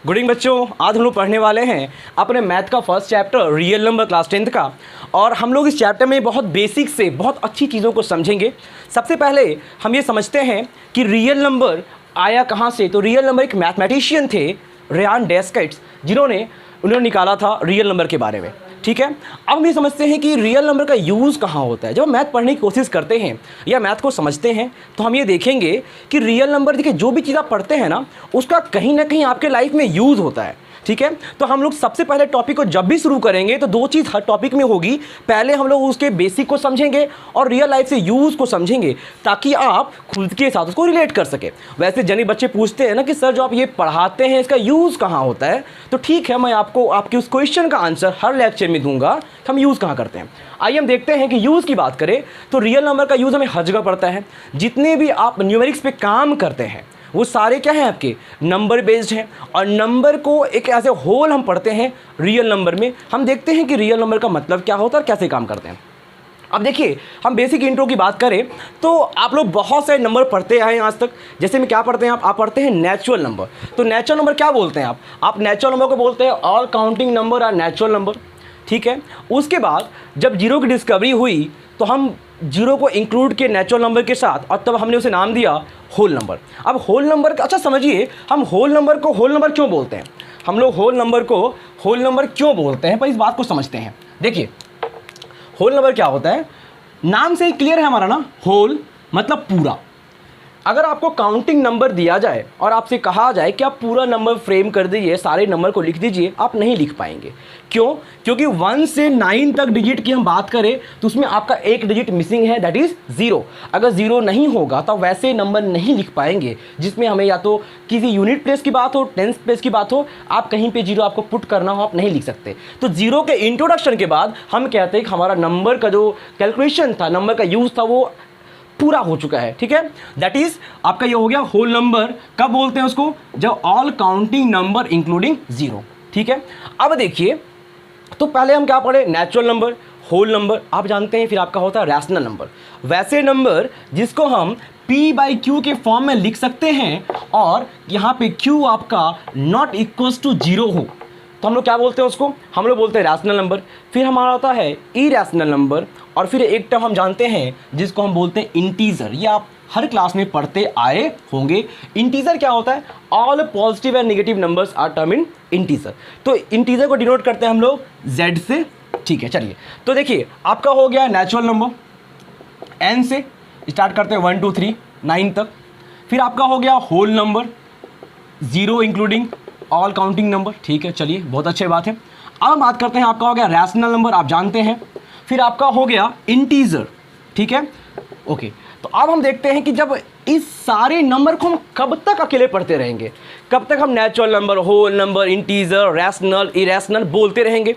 Good evening बच्चों, आज हम लोग पढ़ने वाले हैं अपने मैथ का first chapter real number class 10th का। और हम लोग इस चैप्टर में बहुत बेसिक से बहुत अच्छी चीज़ों को समझेंगे। सबसे पहले हम ये समझते हैं कि रियल नंबर आया कहाँ से। तो रियल नंबर एक मैथमेटिशियन थे रेयान डेस्केट्स, उन्होंने निकाला था रियल नंबर के बारे में। ठीक है, अब हम ये समझते हैं कि रियल नंबर का यूज़ कहाँ होता है। जब हम मैथ पढ़ने की कोशिश करते हैं या मैथ को समझते हैं तो हम ये देखेंगे कि रियल नंबर, देखिए जो भी चीज़ आप पढ़ते हैं ना उसका कहीं ना कहीं आपके लाइफ में यूज़ होता है। ठीक है, तो हम लोग सबसे पहले टॉपिक को जब भी शुरू करेंगे तो दो चीज़ हर टॉपिक में होगी। पहले हम लोग उसके बेसिक को समझेंगे और रियल लाइफ से यूज़ को समझेंगे ताकि आप खुद के साथ उसको रिलेट कर सके। वैसे जनी बच्चे पूछते हैं ना कि सर जो आप ये पढ़ाते हैं इसका यूज़ कहाँ होता है, तो ठीक है, मैं आपको आपके उस क्वेश्चन का आंसर हर लेक्चर में दूंगा कि हम यूज़ कहाँ करते हैं। आइए हम देखते हैं कि यूज़ की बात करें तो रियल नंबर का यूज़ हमें हर जगह पड़ता है। जितने भी आप न्यूमेरिक्स पे काम करते हैं वो सारे क्या हैं, आपके नंबर बेस्ड हैं। और नंबर को एक ऐसे होल हम पढ़ते हैं रियल नंबर में। हम देखते हैं कि रियल नंबर का मतलब क्या होता है और कैसे काम करते हैं। अब देखिए, हम बेसिक इंट्रो की बात करें तो आप लोग बहुत सारे नंबर पढ़ते आए हैं आज तक। जैसे में क्या पढ़ते हैं आप पढ़ते हैं नेचुरल नंबर। तो नेचुरल नंबर क्या बोलते हैं आप नेचुरल नंबर को बोलते हैं all counting number are natural number. ठीक है, उसके बाद जब जीरो की डिस्कवरी हुई तो हम जीरो को इंक्लूड किए नेचुरल नंबर के साथ और तब हमने उसे नाम दिया होल नंबर। अब होल नंबर का अच्छा समझिए, हम होल नंबर को होल नंबर क्यों बोलते हैं, हम लोग होल नंबर को होल नंबर क्यों बोलते हैं, पर इस बात को समझते हैं। देखिए, होल नंबर क्या होता है, नाम से ही क्लियर है हमारा ना, होल मतलब पूरा। अगर आपको काउंटिंग नंबर दिया जाए और आपसे कहा जाए कि आप पूरा नंबर फ्रेम कर दीजिए, सारे नंबर को लिख दीजिए, आप नहीं लिख पाएंगे। क्यों? क्योंकि 1 से 9 तक डिजिट की हम बात करें तो उसमें आपका एक डिजिट मिसिंग है, दैट इज़ 0। अगर 0 नहीं होगा तो वैसे नंबर नहीं लिख पाएंगे जिसमें हमें या तो किसी यूनिट प्लेस की बात हो, टेंस प्लेस की बात हो, आप कहीं पे 0 आपको पुट करना हो, आप नहीं लिख सकते। तो 0 के इंट्रोडक्शन के बाद हम कहते हैं कि हमारा नंबर का जो कैलकुलेशन था, नंबर का यूज़ था, वो पूरा हो चुका है। ठीक है, दैट इज आपका ये हो गया होल नंबर। कब बोलते हैं उसको, जब ऑल काउंटिंग नंबर इंक्लूडिंग 0। ठीक है, अब देखिए, तो पहले हम क्या पढ़े, नेचुरल नंबर, होल नंबर आप जानते हैं, फिर आपका होता है रैशनल नंबर, वैसे नंबर जिसको हम p/q के फॉर्म में लिख सकते हैं और यहाँ पे q आपका नॉट इक्वल्स टू 0 हो तो हम लोग क्या बोलते हैं उसको, हम लोग बोलते हैं रैशनल नंबर। फिर हमारा होता है इरैशनल नंबर और फिर एक टर्म हम जानते हैं जिसको हम बोलते हैं इंटीजर। ये आप हर क्लास में पढ़ते आए होंगे। इंटीजर क्या होता है, all positive and negative numbers are term in integer. तो इंटीजर को डिनोट करते हैं हम लोग z से। ठीक है, चलिए तो देखिए, आपका हो गया नेचुरल नंबर, n से स्टार्ट करते हैं 1 2 3 9 तक। फिर आपका हो गया whole number, 0 including all counting number. ठीक है, चलिए बहुत अच्छी बात है। अब हम बात करते हैं, आपका हो गया रैशनल नंबर, आप जानते हैं। फिर आपका हो गया इंटीजर। ठीक है, ओके। तो अब हम देखते हैं कि जब इस सारे नंबर को हम कब तक अकेले पढ़ते रहेंगे, कब तक हम natural number, whole number, integer, rational, irrational बोलते रहेंगे।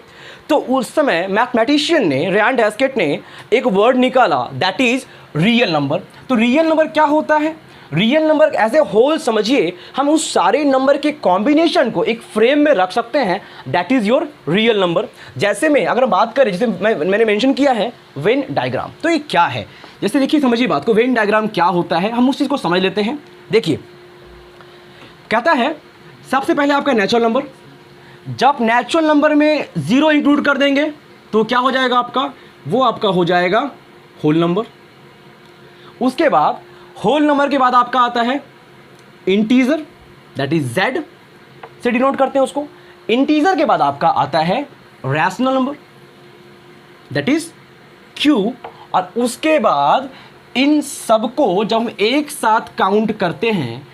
तो उस समय मैथमेटिशियन ने, रेयान डेस्केट ने एक वर्ड निकाला, दैट इज रियल नंबर। तो रियल नंबर क्या होता है, real number as a whole समझिए, हम उस सारे नंबर के कॉम्बिनेशन को एक फ्रेम में रख सकते हैं, that is your real number. जैसे में अगर हम बात करें, जैसे मैंने मेंशन किया है वेन डायग्राम, तो ये क्या है, जैसे देखिए समझिए बात को, वेन डायग्राम क्या होता है, हम उस चीज़ को समझ लेते हैं। देखिए कहता है, सबसे पहले आपका नेचुरल नंबर, जब नेचुरल नंबर में 0 इंक्लूड कर देंगे तो क्या हो जाएगा आपका, वो आपका हो जाएगा होल नंबर। उसके बाद होल नंबर के बाद आपका आता है इंटीजर, दैट इज z से डिनोट करते हैं उसको। इंटीजर के बाद आपका आता है rational number, that is q। और उसके बाद इन सबको जब हम एक साथ काउंट करते हैं,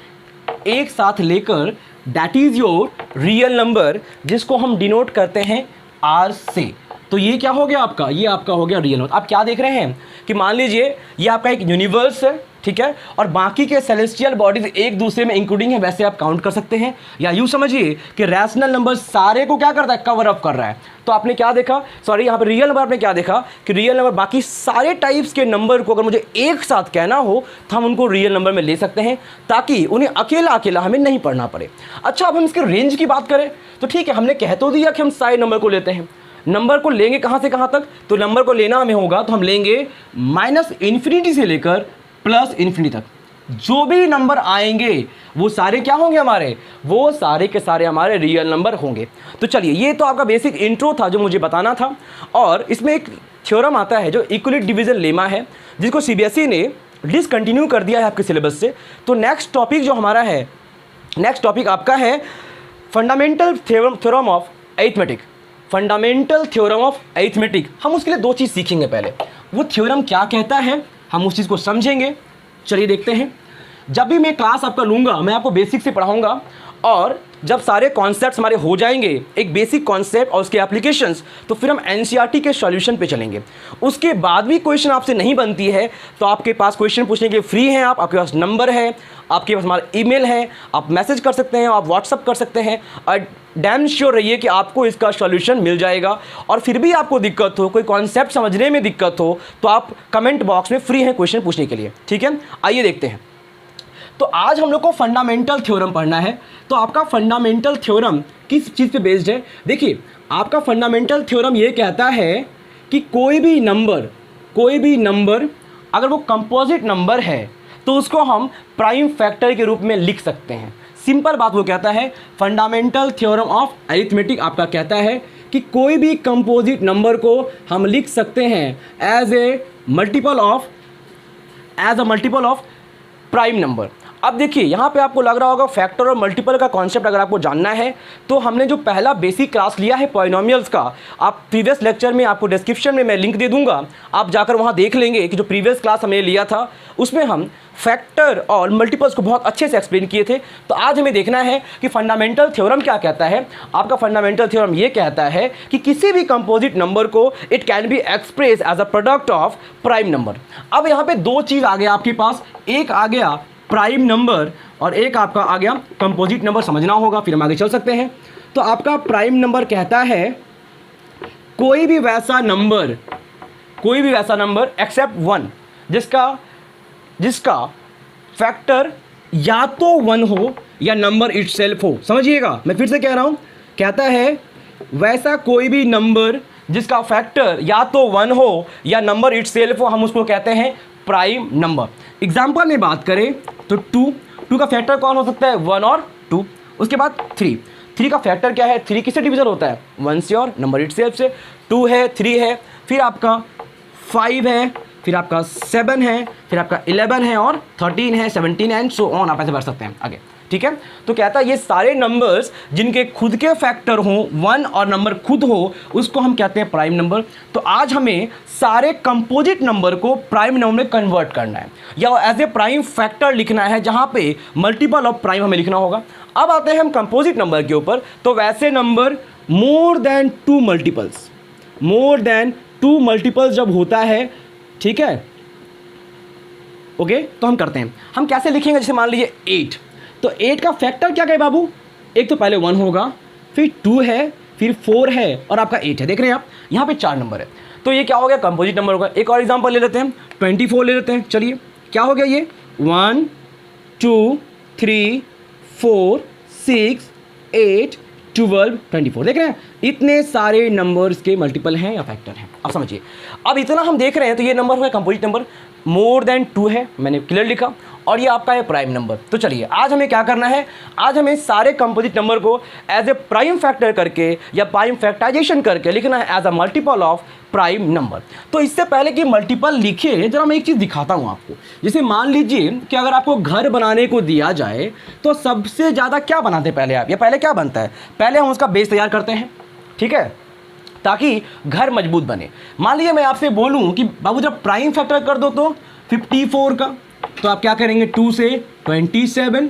एक साथ लेकर, that is your real number, जिसको हम डिनोट करते हैं r से। तो ये क्या हो गया आपका, ये आपका हो गया रियल नंबर। आप क्या देख रहे हैं कि मान लीजिए ये आपका एक यूनिवर्स है, ठीक है, और बाकी के सेलेस्टियल बॉडीज एक दूसरे में इंक्लूडिंग है, वैसे आप काउंट कर सकते हैं। या यूँ समझिए कि रैशनल नंबर सारे को क्या करता है, कवर अप कर रहा है। तो आपने क्या देखा, सॉरी यहाँ पर रियल नंबर आपने क्या देखा कि रियल नंबर बाकी सारे टाइप्स के नंबर को अगर मुझे एक साथ कहना हो तो हम उनको रियल नंबर में ले सकते हैं, ताकि उन्हें अकेला अकेला हमें नहीं पढ़ना पड़े। अच्छा, अब हम इसके रेंज की बात करें तो ठीक है, हमने कह तो दिया कि हम सारे नंबर को लेते हैं। नंबर को लेंगे कहाँ से कहाँ तक, तो नंबर को लेना हमें होगा तो हम लेंगे -∞ से लेकर +∞ तक। जो भी नंबर आएंगे वो सारे क्या होंगे हमारे, वो सारे के सारे हमारे रियल नंबर होंगे। तो चलिए, ये तो आपका बेसिक इंट्रो था जो मुझे बताना था। और इसमें एक थ्योरम आता है जो इक्वलिटी डिवीजन लेमा है, जिसको सीबीएसई ने डिसकंटिन्यू कर दिया है आपके सिलेबस से। तो नेक्स्ट टॉपिक जो हमारा है, नेक्स्ट टॉपिक आपका है fundamental theorem of arithmetic. Fundamental theorem of arithmetic, हम उसके लिए दो चीज़ सीखेंगे। पहले वो थ्योरम क्या कहता है, हम उस चीज़ को समझेंगे। चलिए देखते हैं। जब भी मैं क्लास आपका लूँगा, मैं आपको बेसिक से पढ़ाऊँगा, और जब सारे कॉन्सेप्ट्स हमारे हो जाएंगे, एक बेसिक कॉन्सेप्ट और उसके एप्लीकेशंस, तो फिर हम एनसीईआरटी के सॉल्यूशन पे चलेंगे। उसके बाद भी क्वेश्चन आपसे नहीं बनती है तो आपके पास क्वेश्चन पूछने के फ्री हैं, आपके पास नंबर है, आपके पास हमारा ईमेल है, आप मैसेज कर सकते हैं, आप व्हाट्सअप कर सकते हैं, और डैम श्योर रहिए कि आपको इसका सॉल्यूशन मिल जाएगा। और फिर भी आपको दिक्कत हो, कोई कॉन्सेप्ट समझने में दिक्कत हो, तो आप कमेंट बॉक्स में फ्री हैं क्वेश्चन पूछने के लिए। ठीक है, आइए देखते हैं। तो आज हम लोग को फंडामेंटल थ्योरम पढ़ना है। तो आपका फंडामेंटल थ्योरम किस चीज़ पे बेस्ड है? देखिए, आपका फंडामेंटल थ्योरम ये कहता है कि कोई भी नंबर अगर वो कंपोजिट नंबर है तो उसको हम प्राइम फैक्टर के रूप में लिख सकते हैं। सिंपल बात वो कहता है, फंडामेंटल थ्योरम ऑफ अरिथमेटिक आपका कहता है कि कोई भी कंपोजिट नंबर को हम लिख सकते हैं as a multiple of prime number. अब देखिए, यहाँ पे आपको लग रहा होगा फैक्टर और मल्टीपल का कॉन्सेप्ट अगर आपको जानना है तो हमने जो पहला बेसिक क्लास लिया है पॉलिनोमियल्स का, आप प्रीवियस लेक्चर में, आपको डिस्क्रिप्शन में मैं लिंक दे दूंगा, आप जाकर वहाँ देख लेंगे कि जो प्रीवियस क्लास हमने लिया था उसमें हम फैक्टर और मल्टीपल्स को बहुत अच्छे से एक्सप्लेन किए थे। तो आज हमें देखना है कि फंडामेंटल थ्योरम क्या कहता है। आपका फंडामेंटल थ्योरम ये कहता है कि किसी भी कंपोजिट नंबर को it can be express as a product of prime number. अब यहाँ पे दो चीज़ आ गया आपके पास, एक आ गया प्राइम नंबर और एक आपका आ गया कंपोजिट नंबर। समझना होगा, फिर हम आगे चल सकते हैं। तो आपका प्राइम नंबर कहता है कोई भी वैसा नंबर एक्सेप्ट वन जिसका फैक्टर या तो वन हो या नंबर इटसेल्फ हो। समझिएगा, मैं फिर से कह रहा हूं, कहता है वैसा कोई भी नंबर जिसका फैक्टर या तो वन हो या नंबर इटसेल्फ हो, हम उसको कहते हैं प्राइम नंबर। एग्जाम्पल में बात करें तो टू का फैक्टर कौन हो सकता है, वन और टू। उसके बाद थ्री का फैक्टर क्या है, थ्री किससे डिविजन होता है, वन से और नंबर इटसेल्फ से। टू है, थ्री है, फिर आपका फाइव है, फिर आपका 7 है, फिर आपका 11 है और 13 है, 17 एंड सो ऑन, आप ऐसे बढ़ सकते हैं आगे। ठीक है, तो कहता है ये सारे नंबर्स जिनके खुद के फैक्टर हों, वन और नंबर खुद हो, उसको हम कहते हैं प्राइम नंबर। तो आज हमें सारे कंपोजिट नंबर को प्राइम नंबर में कन्वर्ट करना है या एज ए प्राइम फैक्टर लिखना है, जहाँ पे मल्टीपल ऑफ प्राइम हमें लिखना होगा। अब आते हैं हम कंपोजिट नंबर के ऊपर। तो वैसे number more than two multiples जब होता है, ठीक है, ओके, तो हम करते हैं, हम कैसे लिखेंगे, जैसे मान लीजिए 8, तो 8 का फैक्टर क्या है बाबू, एक तो पहले 1 होगा, फिर 2 है, फिर 4 है और आपका 8 है। देख रहे हैं आप, यहाँ पे 4 नंबर है, तो ये क्या हो गया, कंपोजिट नंबर होगा। एक और एग्जांपल ले लेते हैं, 24 ले लेते हैं। चलिए, क्या हो गया ये, 1 2 3 4 6 8 12 24। देख रहे हैं, इतने सारे नंबर्स के मल्टीपल हैं या फैक्टर हैं। अब समझिए, अब इतना हम देख रहे हैं तो ये नंबर हुआ कंपोजिट नंबर, मोर देन 2 है, मैंने क्लियर लिखा, और ये आपका है प्राइम नंबर। तो चलिए, आज हमें क्या करना है, आज हमें सारे कंपोजिट नंबर को एज ए प्राइम फैक्टर करके या प्राइम फैक्टराइजेशन करके लिखना है as a multiple of prime number. तो इससे पहले कि मल्टीपल लिखे, जरा मैं एक चीज़ दिखाता हूँ आपको। जैसे मान लीजिए कि अगर आपको घर बनाने को दिया जाए तो सबसे ज़्यादा क्या बनाते हैं पहले आप, या पहले क्या बनता है, पहले हम उसका बेस तैयार करते हैं, ठीक है, ताकि घर मजबूत बने। मान लीजिए मैं आपसे बोलूं कि बाबू जब प्राइम फैक्टर कर दो तो 54 का, तो आप क्या करेंगे, 2 से 27,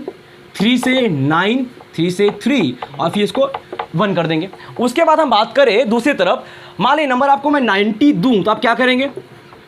3 से 9, 3 से 3 और फिर इसको 1 कर देंगे। उसके बाद हम बात करें दूसरी तरफ, मान लीजिए नंबर आपको मैं 90 दूं तो आप क्या करेंगे,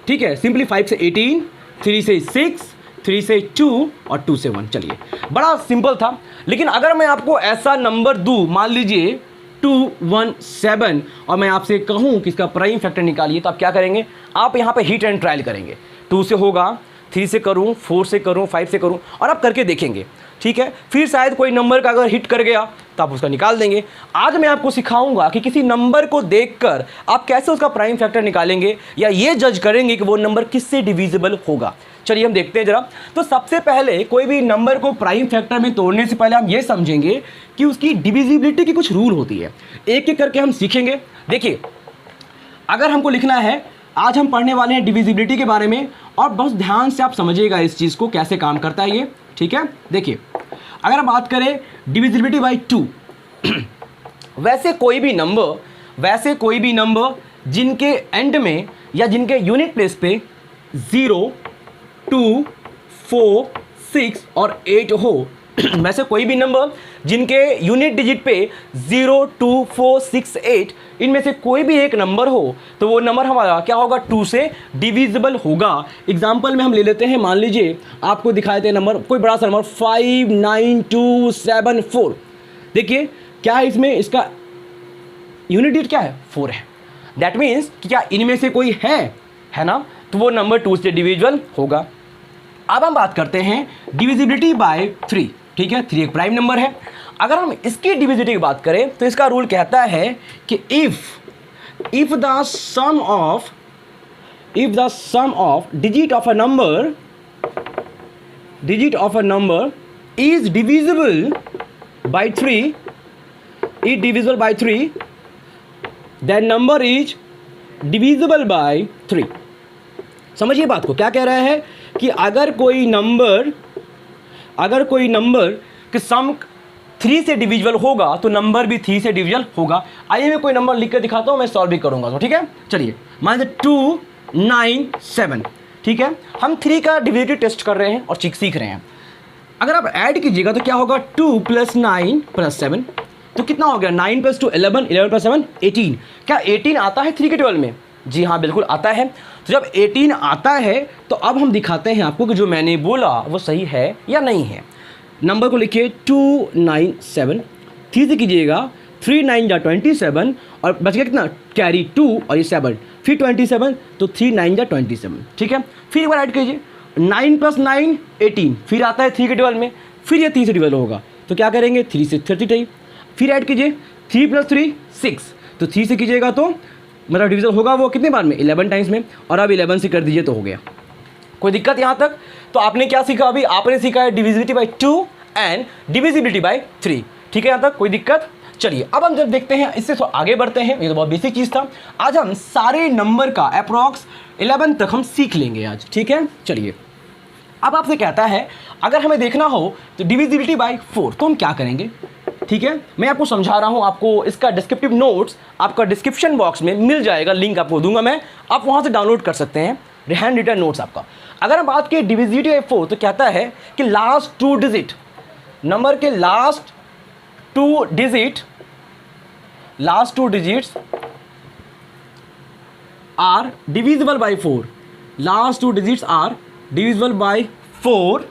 ठीक है, सिंपली 5 से 18, 3 से 6, 3 से 2 और 2 से 1। चलिए, बड़ा सिंपल था। लेकिन अगर मैं आपको ऐसा नंबर दूं, मान लीजिए 217, और मैं आपसे कहूं कि इसका प्राइम फैक्टर निकालिए, तो आप क्या करेंगे, आप यहाँ पे हिट एंड ट्रायल करेंगे। 2 से होगा, 3 से करूँ, 4 से करूँ, 5 से करूँ, और आप करके देखेंगे, ठीक है। फिर शायद कोई नंबर का अगर हिट कर गया तो आप उसका निकाल देंगे। आज मैं आपको सिखाऊंगा कि किसी नंबर को देखकर आप कैसे उसका प्राइम फैक्टर निकालेंगे या ये जज करेंगे कि वो नंबर किससे डिविजिबल होगा। चलिए हम देखते हैं जरा। तो सबसे पहले कोई भी नंबर को प्राइम फैक्टर में तोड़ने से पहले हम ये समझेंगे कि उसकी डिविजिबिलिटी की कुछ रूल होती है, एक एक करके हम सीखेंगे। देखिए, अगर हमको लिखना है, आज हम पढ़ने वाले हैं डिविजिबिलिटी के बारे में, और बहुत ध्यान से आप समझिएगा इस चीज़ को कैसे काम करता है ये, ठीक है। देखिए, अगर हम बात करें डिविजिबिलिटी बाई 2, वैसे कोई भी नंबर जिनके एंड में या जिनके यूनिट प्लेस पे 0, 2, 4, 6 और 8 हो, वैसे कोई भी नंबर जिनके यूनिट डिजिट पे 0, 2, 4, 6, 8 इनमें से कोई भी एक नंबर हो तो वो नंबर हमारा क्या होगा, 2 से डिविजिबल होगा। एग्जाम्पल में हम ले लेते हैं, मान लीजिए आपको दिखाए थे नंबर, कोई बड़ा सा नंबर 5, 9, 2, 7, 4। देखिए क्या है इसमें, इसका यूनिट डिजिट क्या है, 4 है। दैट मीन्स कि क्या इनमें से कोई है ना, तो वो नंबर 2 से डिविजिबल होगा। अब हम बात करते हैं डिविजिबिलिटी बाय 3, ठीक है। 3 एक प्राइम नंबर है। अगर हम इसकी डिविजिबिलिटी की बात करें तो इसका रूल कहता है कि if the sum of digit of a number is divisible by 3, then number is divisible by 3। समझिए बात को, क्या कह रहा है कि अगर कोई नंबर के सम 3 से डिविजिबल होगा तो नंबर भी 3 से डिविजिबल होगा। आइए मैं कोई नंबर लिख कर दिखाता हूँ, मैं सॉल्व भी करूँगा, तो ठीक है। चलिए, मान लीजिए 2, 9, 7, ठीक है। हम 3 का डिविजिबिलिटी टेस्ट कर रहे हैं और सीख रहे हैं। अगर आप ऐड कीजिएगा तो क्या होगा, 2 + 9 + 7, तो कितना हो गया, 9 + 2 11, 11 + 7 18। क्या 18 आता है 3 के टेबल में? जी हाँ, बिल्कुल आता है। तो जब 18 आता है तो अब हम दिखाते हैं आपको कि जो मैंने बोला वो सही है या नहीं है। नंबर को लिखिए 2, 9, 7, 3 से कीजिएगा, 3 9 जा 27 और बच गया कितना, कैरी 2 और ये 7, फिर 27, तो 3 9 जा 27, ठीक है। फिर एक बार ऐड कीजिए, 9 + 9 18, फिर आता है 3 के टेबल में, फिर ये 3 से डिविजिबल होगा, तो क्या करेंगे, 3 से 32। फिर ऐड कीजिए 3 + 3 6, तो 3 से कीजिएगा तो मतलब डिविजन होगा वो कितने बार में, 11 टाइम्स में, और अब 11 से कर दीजिए तो हो गया। कोई दिक्कत यहाँ तक? तो आपने क्या सीखा अभी, आपने सीखा है divisibility bye 2 and divisibility bye 3, ठीक है। यहाँ तक कोई दिक्कत? चलिए अब हम जब देखते हैं, इससे तो आगे बढ़ते हैं, ये तो बहुत बेसिक चीज़ था। आज हम सारे नंबर का अप्रॉक्स 11 तक हम सीख लेंगे आज, ठीक है। चलिए, अब आपसे कहता है अगर हमें देखना हो तो डिविजिबिलिटी बाय 4, तो हम क्या करेंगे, ठीक है। मैं आपको समझा रहा हूं, आपको इसका डिस्क्रिप्टिव नोट्स आपका डिस्क्रिप्शन बॉक्स में मिल जाएगा, लिंक आपको दूंगा मैं, आप वहां से डाउनलोड कर सकते हैं, हैंड रिटन नोट्स आपका। अगर हम बात करें डिविजिबिलिटी बाय 4 तो कहता है कि लास्ट 2 डिजिट, नंबर के last 2 digits are divisible by 4, last 2 digits are divisible by 4,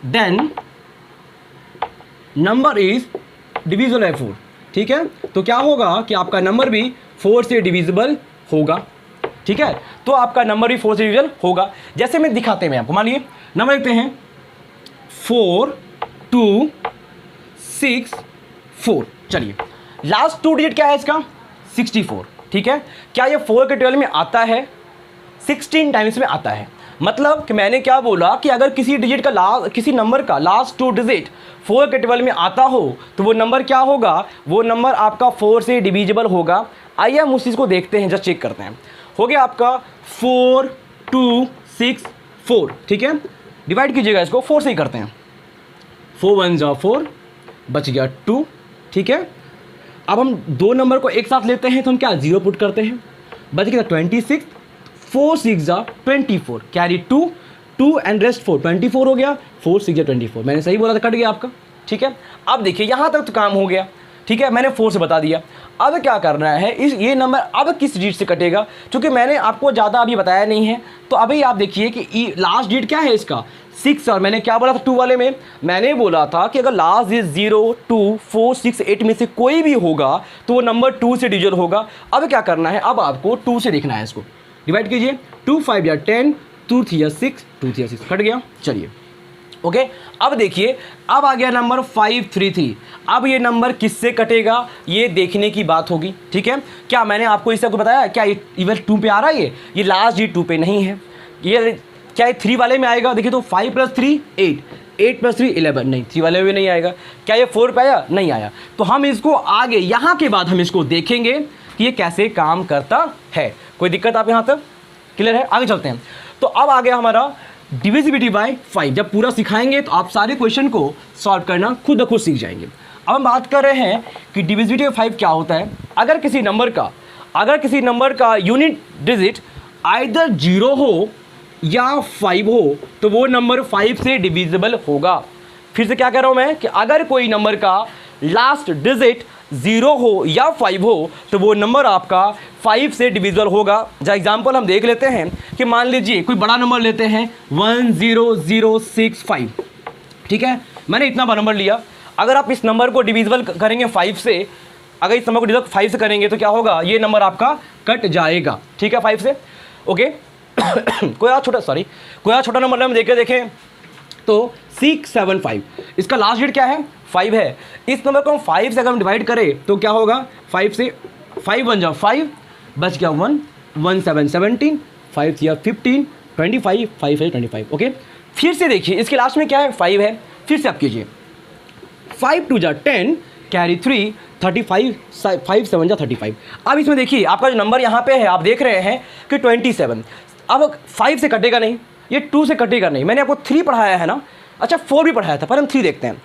then number is divisible by 4, ठीक है। तो क्या होगा कि आपका नंबर भी 4 से डिविजिबल होगा, ठीक है। तो आपका नंबर भी 4 से डिविजिबल होगा। जैसे मैं दिखाते हैं, मैं आपको, मानिए नंबर लिखते हैं 4, 2, 6, 4। चलिए, लास्ट 2 डिजिट क्या है इसका, 64, ठीक है। क्या ये 4 के टेबल में आता है, 16 टाइम्स में आता है। मतलब कि मैंने क्या बोला कि अगर किसी डिजिट का किसी नंबर का लास्ट 2 डिजिट 4 के टेबल में आता हो तो वो नंबर क्या होगा, वो नंबर आपका 4 से डिविजिबल होगा। आइए हम उस चीज़ को देखते हैं, जस्ट चेक करते हैं। हो गया आपका 4, 2, 6, 4, ठीक है। डिवाइड कीजिएगा इसको, 4 से ही करते हैं, 4 1 जा 4, बच गया 2, ठीक है। अब हम 2 नंबर को एक साथ लेते हैं तो हम क्या 0 पुट करते हैं, बच गया 26, 4 6 जा 24, कैरी 2 एंड रेस्ट 4, 24 हो गया, 4 6 जा 24, मैंने सही बोला था, कट गया आपका, ठीक है। अब देखिए यहाँ तक तो काम हो गया, ठीक है, मैंने 4 से बता दिया। अब क्या करना है, ये नंबर अब किस डिजिट से कटेगा, क्योंकि मैंने आपको ज़्यादा अभी बताया नहीं है। तो अभी आप देखिए कि लास्ट डिजिट क्या है इसका, 6, और मैंने क्या बोला था 2 वाले में, मैंने बोला था कि अगर लास्ट डिजिट 0, 2, 4, 6, 8 में से कोई भी होगा तो वो नंबर 2 से डिविजिबल होगा। अब क्या करना है, अब आपको 2 से देखना है, इसको डिवाइड कीजिए, 2 5 या 10, 2 3 या 6, 2 3 या 6, कट गया। चलिए ओके, अब देखिए, अब आ गया नंबर 533। अब ये नंबर किससे कटेगा ये देखने की बात होगी, ठीक है। क्या मैंने आपको इससे बताया, क्या ये इवन 2 पे आ रहा है, ये लास्ट डिजिट 2 पे नहीं है, ये क्या ये 3 वाले में आएगा? देखिए तो 5 + 3 8, 8 + 3 11, नहीं 3 वाले में नहीं आएगा। क्या ये 4 पे आया? नहीं आया। तो हम इसको आगे यहाँ के बाद हम इसको देखेंगे कि ये कैसे काम करता है। कोई दिक्कत आप यहाँ तक क्लियर है? आगे चलते हैं। तो अब आ गया हमारा डिविजिबिलिटी बाय 5। जब पूरा सिखाएंगे तो आप सारे क्वेश्चन को सॉल्व करना खुद ब खुद सीख जाएंगे। अब हम बात कर रहे हैं कि डिविजिबिलिटी बाय 5 क्या होता है। अगर किसी नंबर का यूनिट डिजिट आइदर 0 हो या 5 हो तो वो नंबर 5 से डिविजिबल होगा। फिर से क्या कह रहा हूँ मैं कि अगर कोई नंबर का लास्ट डिजिट 0 हो या 5 हो तो वो नंबर आपका 5 से डिविजिबल होगा। जहाँ एग्जाम्पल हम देख लेते हैं कि मान लीजिए कोई बड़ा नंबर लेते हैं 10065, ठीक है, मैंने इतना बड़ा नंबर लिया। अगर आप इस नंबर को डिविजिबल करेंगे 5 से, अगर इस नंबर को डिविजिबल 5 से करेंगे तो क्या होगा? ये नंबर आपका कट जाएगा, ठीक है, 5 से। ओके कोई और छोटा नंबर हम देखें तो 675, इसका लास्ट डिजिट क्या है? 5 है। इस नंबर को हम 5 से अगर हम डिवाइड करें तो क्या होगा? 5 से 5 1 जा 5, बच गया 1, 1 7 17, 5 3 15, 25, 5 है 25। ओके, फिर से देखिए इसके लास्ट में क्या है? 5 है। फिर से आप कीजिए 5 2 जा 10, कैरी 3, 35, 5 7 जा 35। अब इसमें देखिए आपका जो नंबर यहाँ पे है आप देख रहे हैं कि 27। अब 5 से कटेगा नहीं, ये 2 से कटेगा नहीं। मैंने आपको 3 पढ़ाया है ना, अच्छा 4 भी पढ़ाया था, पर हम 3 देखते हैं।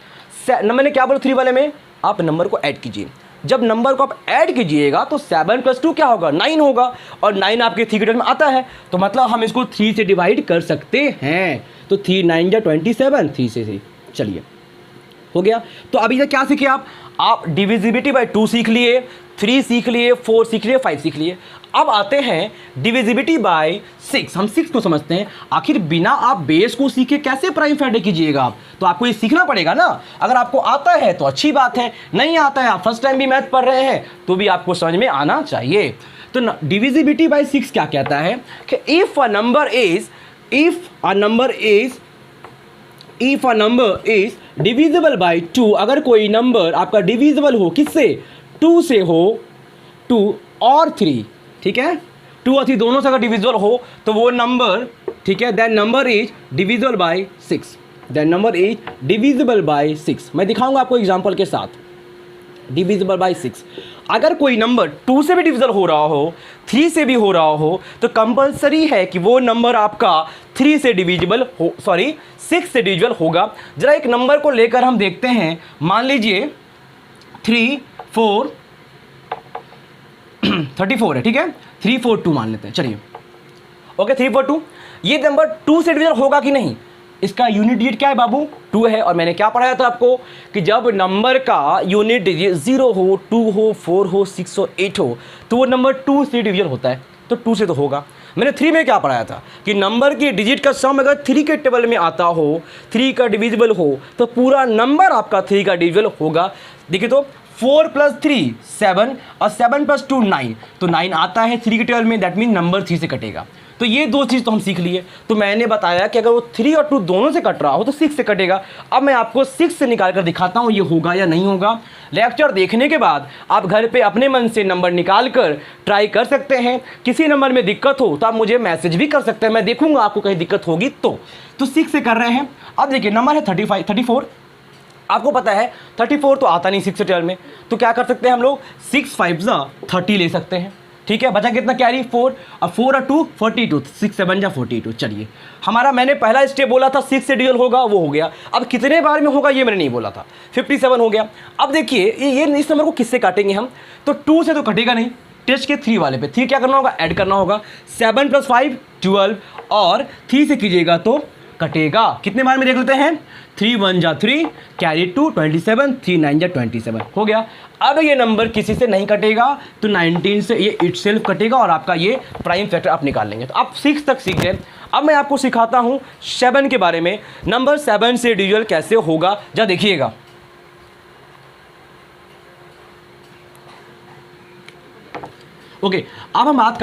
मैंने क्या बोला 3 वाले में? आप नंबर को ऐड कीजिए। जब नंबर को आप ऐड कीजिएगा तो 7 + 2 क्या होगा? 9 होगा, और 9 आपके 3 के टर्म में आता है, तो मतलब हम इसको 3 से डिवाइड कर सकते हैं। तो 3 9 जा 27, 3 से 3, चलिए हो गया। तो अभी तक क्या सीखे आप डिविजिबिलिटी बाय 2 सीख लिए, 3 सीख लिए, 4 सीख लिए, 5 सीख लिए। अब आते हैं डिविजिबिलिटी बाय 6। हम 6 को समझते हैं। आखिर बिना आप बेस को सीखे कैसे प्राइम फैक्टर कीजिएगा आप? तो आपको ये सीखना पड़ेगा ना। अगर आपको आता है तो अच्छी बात है, नहीं आता है, आप फर्स्ट टाइम भी मैथ पढ़ रहे हैं तो भी आपको समझ में आना चाहिए। तो डिविजिबिलिटी बाय 6 क्या कहता है कि if a number is divisible bye 2, अगर कोई नंबर आपका डिविजिबल हो, किससे? 2 से हो, 2 और 3, ठीक है, 2 और 3 दोनों से अगर डिविजिबल हो तो वो नंबर, ठीक है, then number is divisible by 6, मैं दिखाऊंगा आपको एग्जांपल के साथ। डिविजिबल बाय 6, अगर कोई नंबर 2 से भी डिविजिबल हो रहा हो, 3 से भी हो रहा हो, तो कंपलसरी है कि वो नंबर आपका 3 से डिविजिबल हो, 6 से डिविजिबल होगा। जरा एक नंबर को लेकर हम देखते हैं। मान लीजिए 3 4 34 है, ठीक है, 342 मान लेते हैं, चलिए। ओके 342, ये नंबर 2 से डिविजिबल होगा कि नहीं? इसका यूनिट डिजिट क्या है बाबू? 2 है। और मैंने क्या पढ़ाया था आपको कि जब नंबर का यूनिट डिजिट 0 हो, 2 हो, 4 हो, 6 हो, 8 हो तो वो नंबर 2 से डिविजिबल होता है, तो 2 से तो होगा। मैंने 3 में क्या पढ़ाया था कि नंबर की डिजिट का सम अगर 3 के टेबल में आता हो, 3 का डिविजिबल हो, तो पूरा नंबर आपका 3 का डिविजिबल होगा। देखिए तो 4 + 3 7 और 7 + 2 9, तो 9 आता है 3 के टेबल में, दैट मीन नंबर 3 से कटेगा। तो ये 2 चीज़ तो हम सीख लिए। तो मैंने बताया कि अगर वो 3 और 2 दोनों से कट रहा हो तो 6 से कटेगा। अब मैं आपको 6 से निकाल कर दिखाता हूँ ये होगा या नहीं होगा। लेक्चर देखने के बाद आप घर पे अपने मन से नंबर निकाल कर ट्राई कर सकते हैं। किसी नंबर में दिक्कत हो तो आप मुझे मैसेज भी कर सकते हैं, मैं देखूंगा आपको कहीं दिक्कत होगी तो 6 से कर रहे हैं। अब देखिए नंबर है 34, आपको पता है 34 तो आता नहीं 6 से 12 में, तो क्या कर सकते हैं हम लोग? 6 5 जा 30 ले सकते हैं, ठीक है। बचा कितना? कैरी 4, और 4 और 2 42, 6 7 जा 42। चलिए हमारा, मैंने पहला स्टेप बोला था 6 से डिविजिबल होगा, वो हो गया। अब कितने बार में होगा ये मैंने नहीं बोला था, 57 हो गया। अब देखिए ये इस नंबर को किससे काटेंगे हम? तो 2 से तो कटेगा नहीं, टेस्ट के 3 वाले पे 3 क्या करना होगा? ऐड करना होगा। 7 + 5 12, और 3 से कीजिएगा तो कटेगा। कितने बार में देख लेते हैं? 3 1 जा 3, कैरी 2 27, 3 9 जा 27 हो गया। अब ये नंबर किसी से नहीं कटेगा तो 19 से ये इटसेल्फ कटेगा और आपका ये प्राइम फैक्टर आप निकाल लेंगे। तो आप 6 तक सीख गए। अब मैं आपको सिखाता हूँ 7 के बारे में। नंबर 7 से डिविजिबल कैसे होगा, जा देखिएगा। ओके, अब हम बात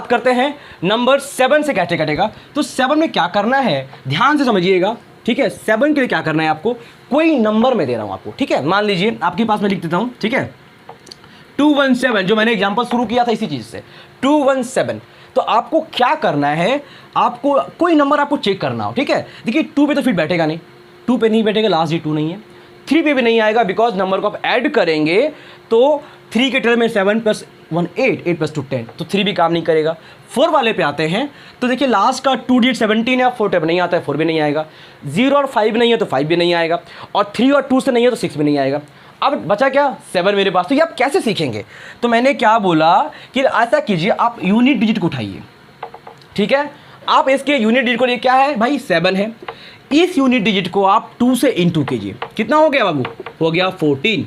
करते हैं नंबर 7 से कैसे कटेगा। तो 7 में क्या करना है, ध्यान से समझिएगा, ठीक है। 7 के लिए क्या करना है आपको? कोई नंबर में दे रहा हूं आपको, ठीक है। मान लीजिए आपके पास मैं लिख देता हूं, ठीक है, 217, जो मैंने एग्जांपल शुरू किया था इसी चीज से, 217। तो आपको क्या करना है, आपको कोई नंबर आपको चेक करना हो, ठीक है। देखिए 2 पे तो फिर बैठेगा नहीं, 2 पे नहीं बैठेगा, लास्ट डिजिट 2 नहीं है। 3 पे भी नहीं आएगा, बिकॉज नंबर को आप ऐड करेंगे तो 3 के टर्म में 7 + 1 8, 8 + 2 10, तो 3 भी काम नहीं करेगा। 4 वाले पे आते हैं तो देखिए लास्ट का 2 डिजिट 17 है, 4 टर्म नहीं आता है, 4 भी नहीं आएगा। 0 और 5 नहीं है तो 5 भी नहीं आएगा, और 3 और 2 से नहीं है तो 6 भी नहीं आएगा। अब बचा क्या, 7 मेरे पास। तो ये आप कैसे सीखेंगे, तो मैंने क्या बोला कि ऐसा कीजिए, आप यूनिट डिजिट को उठाइए, ठीक है। आप इसके यूनिट डिजिट को लिए क्या है भाई, 7 है। इस यूनिट डिजिट को आप 2 से इंटू कीजिए, कितना हो गया बाबू, हो गया 14,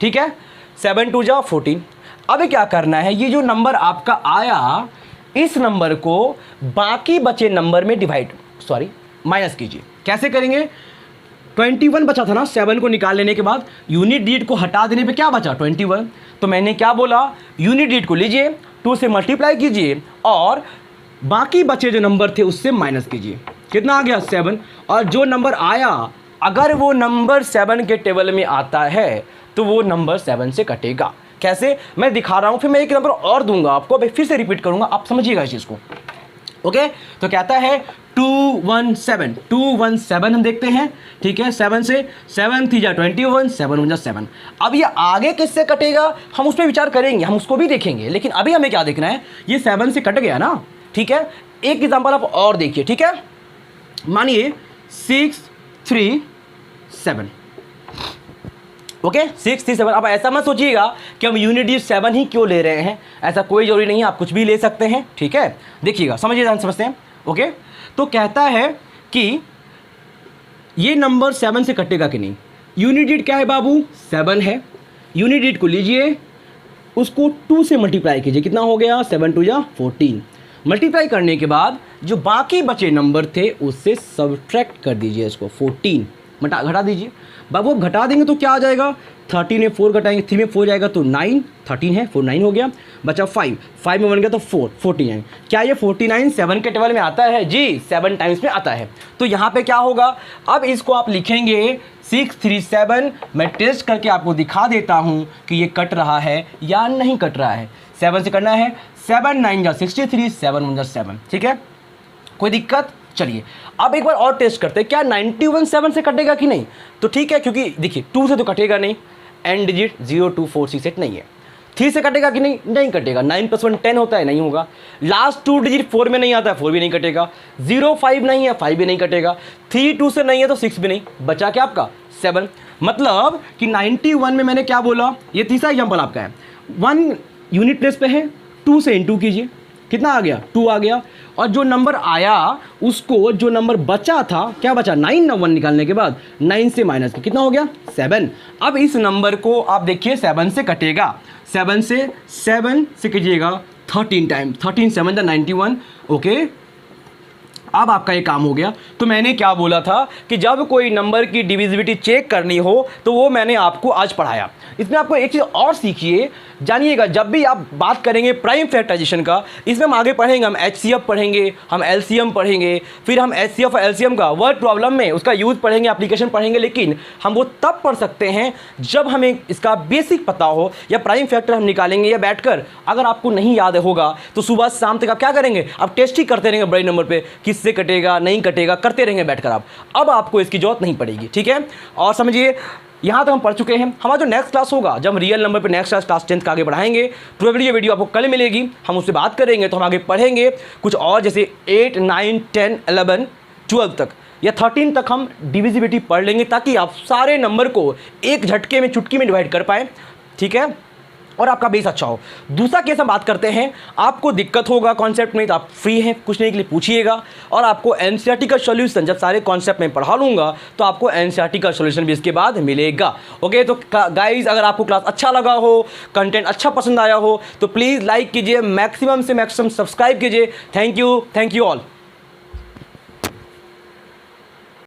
ठीक है। 7 2 जा 14। अब क्या करना है, ये जो नंबर आपका आया इस नंबर को बाकी बचे नंबर में माइनस कीजिए। कैसे करेंगे, 21 बचा था ना 7 को निकाल लेने के बाद, यूनिट डिजिट को हटा देने पे क्या बचा 21। तो मैंने क्या बोला, यूनिट डिजिट को लीजिए, 2 से मल्टीप्लाई कीजिए और बाकी बचे जो नंबर थे उससे माइनस कीजिए। कितना आ गया 7। और जो नंबर आया, अगर वो नंबर 7 के टेबल में आता है तो वो नंबर 7 से कटेगा। कैसे, मैं दिखा रहा हूँ, फिर मैं एक नंबर और दूंगा आपको, अभी फिर से रिपीट करूंगा, आप समझिएगा इस चीज़ को। ओके, तो कहता है 217 हम देखते हैं, ठीक है। 7 से 7 3 जा 21, 7 1 जा 7। अब ये आगे किससे कटेगा हम उस पर विचार करेंगे, हम उसको भी देखेंगे, लेकिन अभी हमें क्या देखना है, ये 7 से कट गया ना, ठीक है। एक एग्जांपल आप और देखिए, ठीक है। मानिए 6 3 7, ओके 6 3 7। अब ऐसा मत सोचिएगा कि हम यूनिट डिजिट 7 ही क्यों ले रहे हैं, ऐसा कोई जरूरी नहीं है, आप कुछ भी ले सकते हैं, ठीक है। देखिएगा, समझिए, समझते हैं, ओके। तो कहता है कि ये नंबर 7 से कटेगा कि नहीं। यूनिट डिजिट क्या है बाबू, 7 है। यूनिट डिजिट को लीजिए, उसको 2 से मल्टीप्लाई कीजिए, कितना हो गया 7 2 जा 14। मल्टीप्लाई करने के बाद जो बाकी बचे नंबर थे उससे सब्ट्रैक्ट कर दीजिए, इसको 14 घटा दीजिए। बाबू घटा देंगे तो क्या आ जाएगा, 13 में 4 घटाएंगे, 3 में 4 जाएगा तो 9, 13 है 4 9 हो गया, बचा 5 में 1 गया तो 4 49। क्या ये 49 7 के टेबल में आता है जी, 7 टाइम्स में आता है। तो यहाँ पे क्या होगा, अब इसको आप लिखेंगे 6 3 7। मैं टेस्ट करके आपको दिखा देता हूँ कि ये कट रहा है या नहीं कट रहा है। 7 से करना है, 7 9 जा 63, 7 1 जा 7, ठीक है, कोई दिक्कत। चलिए अब एक बार और टेस्ट करते हैं, क्या 91 7 से कटेगा कि नहीं। तो ठीक है, क्योंकि देखिए 2 से तो कटेगा नहीं, एंड डिजिट 0 2 4 6 8 नहीं है। 3 से कटेगा कि नहीं, नहीं कटेगा। 9 + 1 10 होता है, नहीं होगा। लास्ट 2 डिजिट 4 में नहीं आता है, 4 भी नहीं कटेगा। 0 5 नहीं है, 5 भी नहीं कटेगा। 3 2 से नहीं है तो 6 भी नहीं, बचा क्या आपका 7। मतलब कि 91 में मैंने क्या बोला, ये तीसरा एग्जाम्पल आपका है, 1 यूनिट प्लेस पे है, 2 से इंटू कीजिए, कितना आ गया 2 आ गया। और जो नंबर आया उसको, जो नंबर बचा था, क्या बचा 9 ना 1 निकालने के बाद 9 से माइनस कितना हो गया 7। अब इस नंबर को आप देखिए 7 से कटेगा, 7 से कीजिएगा 13 टाइम, 13 7 द 91, ओके। अब आपका ये काम हो गया। तो मैंने क्या बोला था कि जब कोई नंबर की डिविजिबिलिटी चेक करनी हो तो वो मैंने आपको आज पढ़ाया। इसमें आपको एक चीज़ और सीखिए, जानिएगा, जब भी आप बात करेंगे प्राइम फैक्टराइजेशन का, इसमें हम आगे पढ़ेंगे, हम HCF पढ़ेंगे, हम LCM पढ़ेंगे, फिर हम HCF और LCM का वर्ड प्रॉब्लम में उसका यूज़ पढ़ेंगे, एप्लीकेशन पढ़ेंगे। लेकिन हम वो तब पढ़ सकते हैं जब हमें इसका बेसिक पता हो, या प्राइम फैक्टर हम निकालेंगे या बैठकर। अगर आपको नहीं याद होगा तो सुबह शाम तक आप क्या करेंगे, आप टेस्ट ही करते रहेंगे बड़े नंबर पर, किससे कटेगा नहीं कटेगा, करते रहेंगे बैठकर आप। अब आपको इसकी जरूरत नहीं पड़ेगी, ठीक है। और समझिए यहाँ तक हम पढ़ चुके हैं। हमारा जो नेक्स्ट क्लास होगा, जब हम रियल नंबर पे नेक्स्ट क्लास 10th का आगे बढ़ाएंगे, प्रोबेबली ये वीडियो आपको कल मिलेगी, हम उससे बात करेंगे। तो हम आगे पढ़ेंगे कुछ और, जैसे 8 9 10 11 12 तक या 13 तक हम डिविजिबिलिटी पढ़ लेंगे, ताकि आप सारे नंबर को एक झटके में, चुटकी में डिवाइड कर पाएँ, ठीक है, और आपका बेस अच्छा हो। दूसरा केस हम बात करते हैं, आपको दिक्कत होगा कॉन्सेप्ट में तो आप फ्री हैं, कुछ नहीं के लिए पूछिएगा, और आपको एनसीईआरटी का सॉल्यूशन जब सारे कॉन्सेप्ट में पढ़ा लूँगा तो आपको एनसीईआरटी का सॉल्यूशन भी इसके बाद मिलेगा। ओके, तो गाइज अगर आपको क्लास अच्छा लगा हो, कंटेंट अच्छा पसंद आया हो तो प्लीज़ लाइक कीजिए, मैक्सिमम से मैक्सिमम सब्सक्राइब कीजिए। Thank you all.